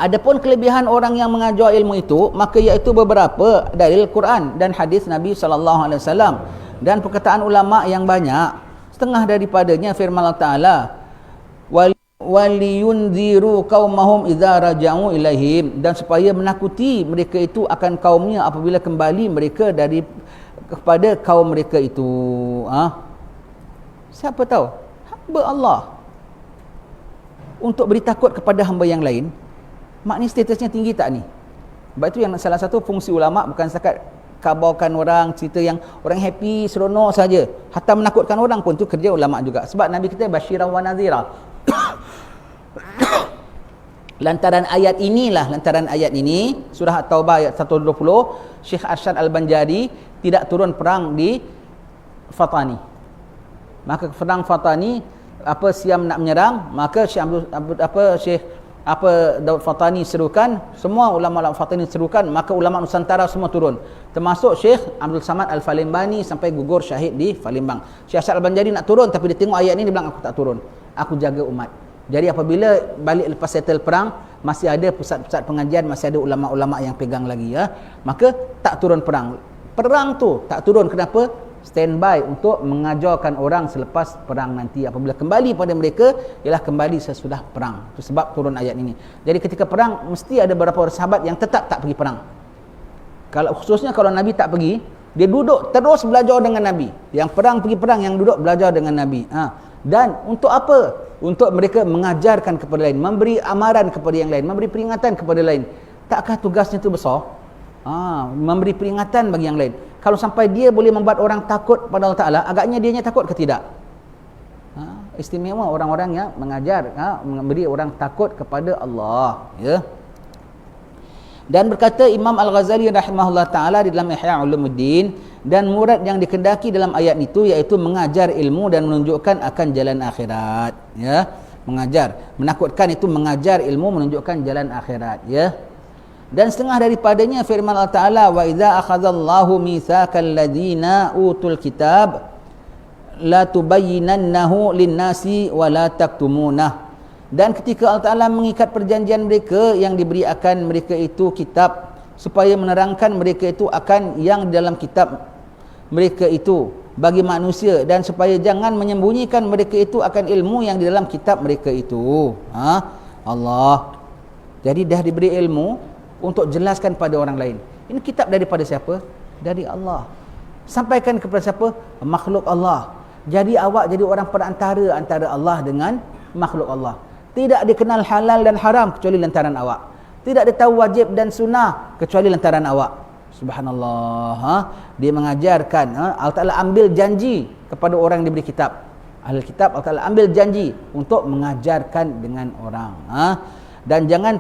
Adapun kelebihan orang yang mengajar ilmu itu, maka iaitu beberapa dalil Quran dan hadis Nabi sallallahu alaihi wasallam dan perkataan ulama yang banyak. Setengah daripadanya firman Allah Taala, waliyunziru qaumahum idza raja'u ilaihim, dan supaya menakuti mereka itu akan kaumnya apabila kembali mereka kepada kaum mereka itu. Siapa tahu? Hamba Allah. Untuk beri takut kepada hamba yang lain, maknanya statusnya tinggi tak ni? Sebab itu yang salah satu fungsi ulama bukan setakat kabarkan orang, cerita yang orang happy, seronok saja. Hatta menakutkan orang pun tu kerja ulama juga. Sebab Nabi kita basyirah wa nazira. Lantaran ayat ini, surah At-Taubah ayat 120, Syekh Arsyad Al-Banjari tidak turun perang di Fatani. Maka perang Fatani, Siam nak menyerang, maka Syekh Daud Fatani serukan, semua ulama Fatani serukan, maka ulama Nusantara semua turun, termasuk Syekh Abdul Samad Al-Falimbani sampai gugur syahid di Palembang. Syekh Arsyad Al-Banjari nak turun, tapi dia tengok ayat ni, dia bilang aku tak turun, aku jaga umat. Jadi apabila balik lepas settle perang, masih ada pusat-pusat pengajian, masih ada ulama-ulama yang pegang lagi, maka tak turun perang. Perang tu tak turun, kenapa? Standby untuk mengajarkan orang selepas perang nanti. Apabila kembali pada mereka, ialah kembali sesudah perang. Itu sebab turun ayat ini. Jadi ketika perang, mesti ada beberapa sahabat yang tetap tak pergi perang. Khususnya kalau Nabi tak pergi, dia duduk terus belajar dengan Nabi. Yang perang pergi perang, yang duduk belajar dengan Nabi. Dan untuk apa? Untuk mereka mengajarkan kepada lain, memberi amaran kepada yang lain, memberi peringatan kepada lain. Takkah tugasnya itu besar? Memberi peringatan bagi yang lain. Kalau sampai dia boleh membuat orang takut pada Allah Ta'ala, agaknya dianya takut ke tidak? Istimewa orang-orang yang mengajar, memberi orang takut kepada Allah, ya. Dan berkata Imam Al-Ghazali rahimahullah ta'ala di dalam Ihya Ulumuddin, dan murad yang dikendaki dalam ayat itu iaitu mengajar ilmu dan menunjukkan akan jalan akhirat, ya. Mengajar, menakutkan itu mengajar ilmu, menunjukkan jalan akhirat, ya. Dan setengah daripadanya firman Allah Ta'ala, wa idza akhadallahu mitsaqal ladzina utul kitab la tubayyinannahu lin-nasi wa la taktumunah. Dan ketika Allah Ta'ala mengikat perjanjian mereka yang diberi akan mereka itu kitab, supaya menerangkan mereka itu akan yang dalam kitab mereka itu bagi manusia, dan supaya jangan menyembunyikan mereka itu akan ilmu yang di dalam kitab mereka itu. Allah. Jadi dah diberi ilmu untuk jelaskan pada orang lain. Ini kitab daripada siapa? Dari Allah. Sampaikan kepada siapa? Makhluk Allah. Jadi awak jadi orang perantara antara Allah dengan makhluk Allah. Tidak dikenal halal dan haram kecuali lantaran awak. Tidak ditahu wajib dan sunnah kecuali lantaran awak. Subhanallah. Dia mengajarkan, Allah Ta'ala ambil janji kepada orang yang diberi kitab. Ahli kitab, Allah Ta'ala ambil janji untuk mengajarkan dengan orang. Dan jangan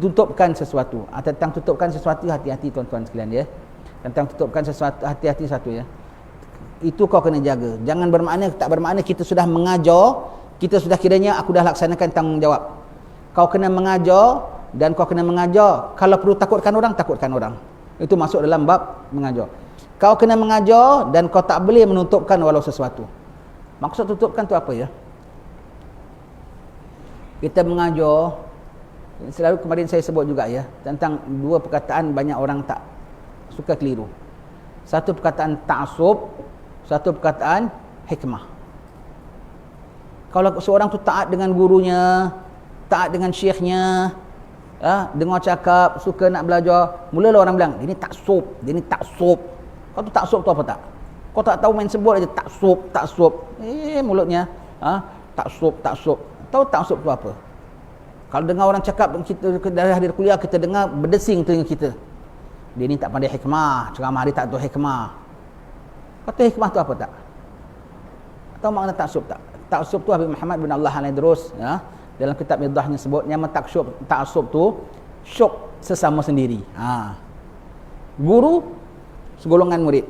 tutupkan sesuatu. Tentang tutupkan sesuatu, hati-hati tuan-tuan sekalian, ya. Tentang tutupkan sesuatu, hati-hati satu, ya. Itu kau kena jaga. Jangan bermakna, tak bermakna kita sudah mengajar, kita sudah kiranya aku dah laksanakan tanggungjawab. Kau kena mengajar, dan kau kena mengajar. Kalau perlu takutkan orang. Itu masuk dalam bab mengajar. Kau kena mengajar, dan kau tak boleh menutupkan walau sesuatu. Maksud tutupkan tu apa, ya? Kita mengajar, selalu kemarin saya sebut juga, ya, tentang dua perkataan banyak orang tak suka keliru. Satu perkataan ta'assub, satu perkataan hikmah. Kalau seorang tu taat dengan gurunya, taat dengan syekhnya, dengar cakap, suka nak belajar, mulalah orang bilang, dia ni ta'assub. Kau tu ta'assub tu apa tak? Kau tak tahu main sebut aja ta'assub. Mulutnya ta'assub. Tahu ta'assub tu apa? Kalau dengar orang cakap, kita dari hadir kuliah, kita dengar berdesing telinga kita. Dia ni tak pandai hikmah, ceramah dia tak tahu hikmah. Kata hikmah tu apa tak? Tahu makna ta'assub tak? Ta'assub tu Habib Muhammad bin Allah Al-Idrus, ya, dalam kitab Idahnya sebut, nama ta'assub tu syuk sesama sendiri. Guru segolongan murid.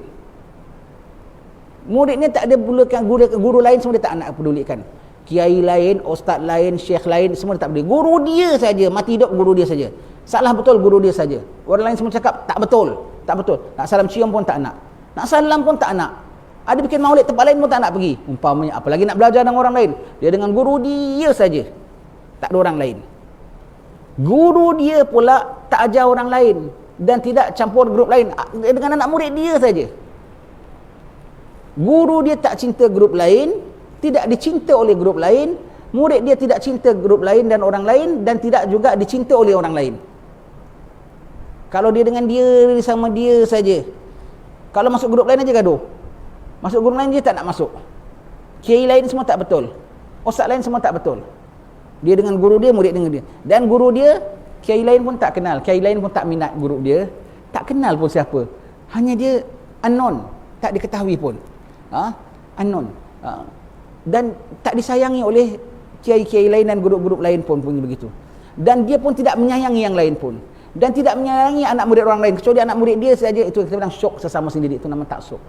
Murid ni tak ada pedulikan, guru lain semua dia tak nak pedulikan. Kiai lain, ustaz lain, syekh lain, semua dia tak peduli. Guru dia saja, mati hidup guru dia saja. Salah betul guru dia saja. Orang lain semua cakap tak betul. Nak salam cium pun tak nak. Nak salam pun tak nak. Ada bikin maulid tempat lain pun tak nak pergi. Umpamanya, apalagi nak belajar dengan orang lain. Dia dengan guru dia saja. Tak ada orang lain. Guru dia pula tak ajar orang lain dan tidak campur grup lain dengan anak murid dia saja. Guru dia tak cinta grup lain, tidak dicinta oleh grup lain, murid dia tidak cinta grup lain dan orang lain, dan tidak juga dicinta oleh orang lain. Kalau dia dengan dia sama dia saja. Kalau masuk grup lain aja gaduh. Masuk grup lain je tak nak masuk. Kiai lain semua tak betul. Ustaz lain semua tak betul. Dia dengan guru dia, murid dengan dia. Dan guru dia, kiai lain pun tak kenal. Kiai lain pun tak minat guru dia. Tak kenal pun siapa. Hanya dia unknown. Tak diketahui pun. Unknown. Dan tak disayangi oleh kiai-kiai lain dan guru-guru lain pun begitu. Dan dia pun tidak menyayangi yang lain pun. Dan tidak menyayangi anak murid orang lain. Kecuali anak murid dia saja. Itu kita bilang syok sesama sendiri. Itu nama taksub.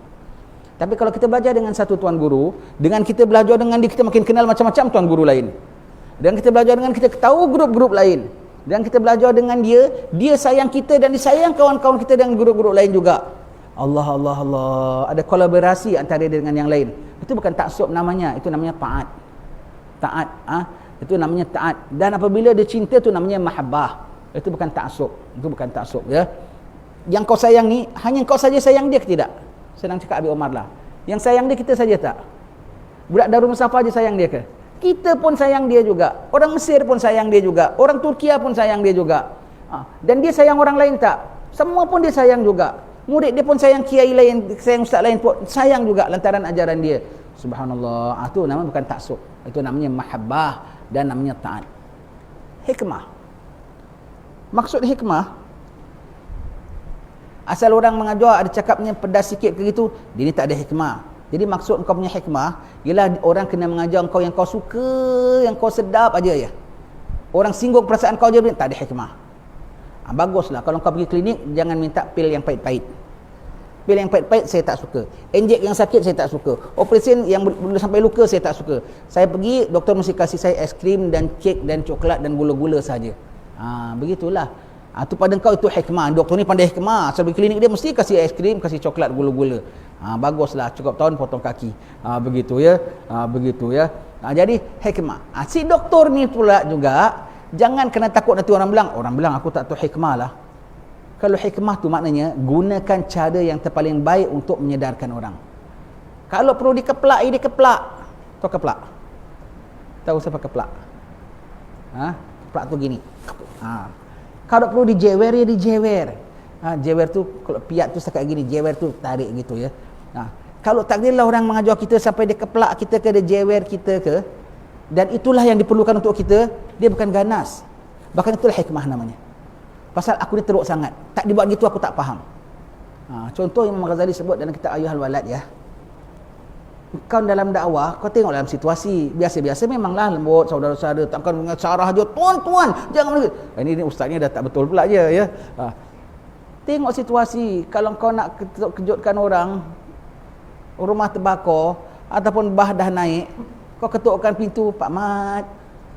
Tapi kalau kita belajar dengan satu tuan guru, dengan kita belajar dengan dia, kita makin kenal macam-macam tuan guru lain. Dan kita belajar dengan kita tahu grup-grup lain. Dan kita belajar dengan dia, dia sayang kita dan disayang kawan-kawan kita dan guru-guru lain juga. Allah, Allah, Allah. Ada kolaborasi antara dia dengan yang lain. Itu bukan taksub namanya, itu namanya taat. Taat, itu namanya taat. Dan apabila dia cinta, itu namanya mahabbah. Itu bukan taksub. Itu bukan taksub, ya. Yang kau sayang ni, hanya kau saja sayang dia ke tidak? Senang cakap Abi Omar lah. Yang sayang dia kita saja tak? Budak Darul Musafa je sayang dia ke? Kita pun sayang dia juga. Orang Mesir pun sayang dia juga. Orang Turkiya pun sayang dia juga. Dan dia sayang orang lain tak? Semua pun dia sayang juga. Murid dia pun sayang kiai lain, sayang ustaz lain pun sayang juga lantaran ajaran dia. Subhanallah. Itu namanya bukan taksub. Itu namanya mahabbah dan namanya taat. Hikmah. Maksud hikmah, asal orang mengajar ada cakapnya pedas sikit ke gitu, dia ni tak ada hikmah. Jadi maksud kau punya hikmah ialah orang kena mengajar kau yang kau suka, yang kau sedap aja ya. Orang singgung perasaan kau je, tak ada hikmah. Baguslah kalau kau pergi klinik, jangan minta pil yang pahit-pahit. Pil yang pahit-pahit saya tak suka. Injek yang sakit saya tak suka. Operasi yang boleh sampai luka saya tak suka. Saya pergi, doktor mesti kasih saya es krim dan kek dan coklat dan gula-gula saja. Begitulah. Itu pada kau itu hikmah. Doktor ni pandai hikmah. Sebab klinik dia mesti kasih es krim, kasih coklat, gula-gula. Baguslah, cukup tahun potong kaki. Begitu ya. Begitu ya. Jadi hikmah. Si doktor ni pula juga jangan kena takut nanti orang bilang aku tak tahu hikmah lah. Kalau hikmah tu maknanya gunakan cara yang terpaling baik untuk menyedarkan orang. Kalau perlu dikeplak, dia keplak. Tahu keplak? Tahu siapa keplak? Keplak tu gini. Kalau perlu dijewer, ya dijewer. Jewer tu, kalau piat tu setakat gini, jewer tu tarik gitu ya. Kalau takdirlah orang mengajar kita sampai dia keplak kita ke, dia jewer kita ke, dan itulah yang diperlukan untuk kita, dia bukan ganas. Bahkan itulah hikmah namanya. Pasal aku ni teruk sangat. Tak dibuat gitu aku tak faham. Contoh Imam Ghazali sebut dalam kitab Ayyuhal Walad ya. Kau dalam dakwah, kau tengok dalam situasi biasa-biasa memanglah lembut, saudara-saudara, takkan dengan cara aja, tuan-tuan, jangan begitu. Ini ustaznya dah tak betul pula je ya. Tengok situasi, kalau kau nak kejutkan orang, rumah terbakar ataupun bah dah naik, kau ketukkan pintu, Pak Mat.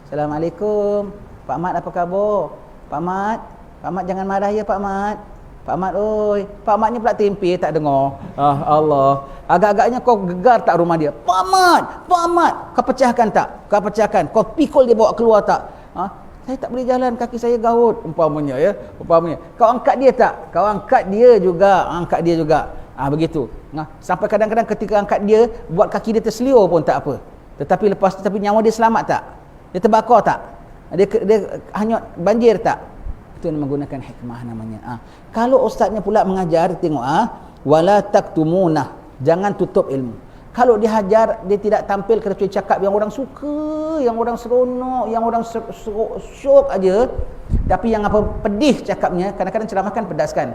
Assalamualaikum. Pak Mat apa khabar? Pak Mat jangan marah ya Pak Mat. Pak Mat oi, Pak Mat ni pula tempe tak dengar. Allah. Agak-agaknya kau gegar tak rumah dia. Pak Mat, kau pecahkan tak? Kau pecahkan. Kau pikul dia bawa keluar tak? Saya tak boleh jalan, kaki saya gaut umpamanya ya. Umpamanya. Kau angkat dia tak? Kau angkat dia juga. Begitu. Sampai kadang-kadang ketika angkat dia, buat kaki dia terseliur pun tak apa. Tetapi lepas tu, tapi nyawa dia selamat tak? Dia terbakar tak? Dia hanyut banjir tak? Itu menggunakan hikmah namanya. Kalau ustaznya pula mengajar, tengok wala taktumunah, jangan tutup ilmu. Kalau dia hajar, dia tidak tampil kecuali cakap yang orang suka, yang orang seronok, yang orang syok aja. Tapi yang apa pedih cakapnya, kadang-kadang ceramah kan pedas kan.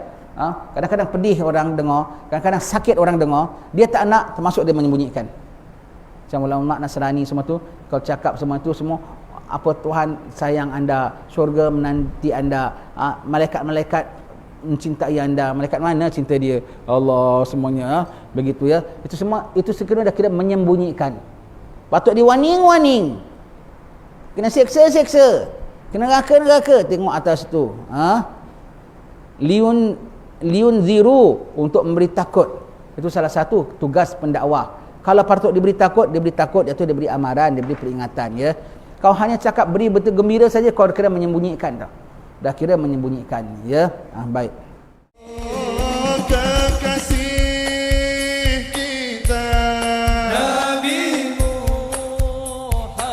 Kadang-kadang pedih orang dengar, kadang-kadang sakit orang dengar, dia tak nak, termasuk dia menyembunyikan. Macam ulama Nasrani semua tu, kalau cakap semua tu semua, apa Tuhan sayang anda, syurga menanti anda, malaikat-malaikat mencintai anda. Malaikat mana cinta dia? Allah semuanya. Begitu ya. Itu semua, itu sekiranya dah kira menyembunyikan. Patut diwaning-waning. Kena seksa-seksa. Kena neraka-neraka. Tengok atas tu. Liun ziru, untuk memberi takut. Itu salah satu tugas pendakwah. Kalau patut diberi takut, iaitu diberi amaran, diberi peringatan ya. Kau hanya cakap beri berita gembira saja, kau kena menyembunyikan tau. dah kira menyembunyikan, ya. Baik. Kekasih kita Nabi Muhammad